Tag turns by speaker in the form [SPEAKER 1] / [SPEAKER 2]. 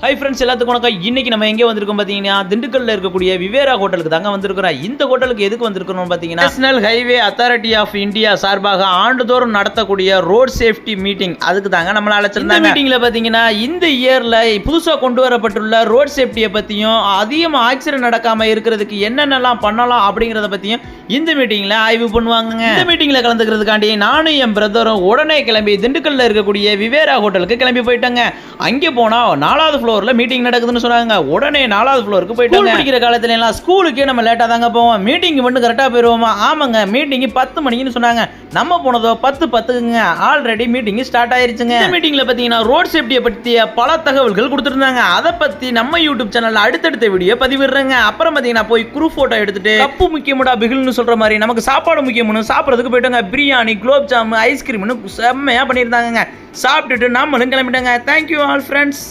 [SPEAKER 1] Hi friends, எல்லாத்துக்கும் வணக்கம். இன்னைக்கு நம்ம எங்கே வந்திருக்கோம் பார்த்தீங்கன்னா, திண்டுக்கல்ல இருக்கக்கூடிய விவேரா ஹோட்டலுக்கு தாங்க வந்திருக்கிறோம். இந்த ஹோட்டலுக்கு எதுக்கு வந்திருக்கிறோம் பார்த்தீங்கன்னா, national highway authority of India சார்பாக ஆண்டுதோறும் நடத்தக்கூடிய ரோட் சேஃப்டி மீட்டிங், அதுக்கு தாங்க நம்மளை அழைச்சிருந்தாங்க. மீட்டிங்ல பார்த்தீங்கன்னா, இந்த இயர்ல புதுசாக கொண்டு வரப்பட்டுள்ள ரோட் சேஃப்டியை பற்றியும் அதிகமாக ஆக்சிடென்ட் நடக்காமல் இருக்கிறதுக்கு என்னென்னலாம் பண்ணலாம் அப்படிங்கிறத பற்றியும் இந்த மீட்டிங்ல ஆய்வு பண்ணுவாங்க. இந்த மீட்டிங்ல கலந்துக்கிறதுக்காண்டி நானும் என் பிரதரும் உடனே கிளம்பி திண்டுக்கல்ல இருக்கக்கூடிய விவேரா ஹோட்டலுக்கு கிளம்பி போயிட்டாங்க. அங்கே போனா 4வது ஃப்ளோர்ல மீட்டிங் நடக்குதுன்னு சொன்னாங்க. உடனே 4வது ஃப்ளோருக்கு போயிட்டாங்க. படிக்கிற காலத்துல எல்லாம் ஸ்கூலுக்கே நம்ம லேட்டா தாங்க போவோம், மீட்டிங் மட்டும் கரெக்டா போயிருவோமா? ஆமாங்க, மீட்டிங் 10 மணிக்குன்னு சொன்னாங்க. நம்ம போனதோ 10:10ங்க. ஆல்ரெடி மீட்டிங் ஸ்டார்ட் ஆயிருச்சுங்க. இந்த மீட்டிங்ல பாத்தீங்கன்னா ரோட் சேஃப்டியை பற்றிய பல தகவல்கள் கொடுத்துருந்தாங்க. அதை பத்தி நம்ம யூடியூப் சேனல்ல அடுத்தடுத்த வீடியோ பதிவிடுறேங்க. அப்புறம் பாத்தீங்கன்னா போய் குரூப் போட்டோ எடுத்துட்டு கப்பு முக்கியமுடா பிகில்னு சொல்ற மாதிரி நமக்கு சாப்பாடு முக்கியம்னு சாப்பிட்றதுக்கு போயிட்டாங்க. பிரியாணி, குலோப் ஜாம், ஐஸ்கிரீம்னு செம்மையா பண்ணியிருந்தாங்க. சாப்பிட்டுட்டு நம்மளும் கிளம்பிட்டாங்க. Thank you all friends.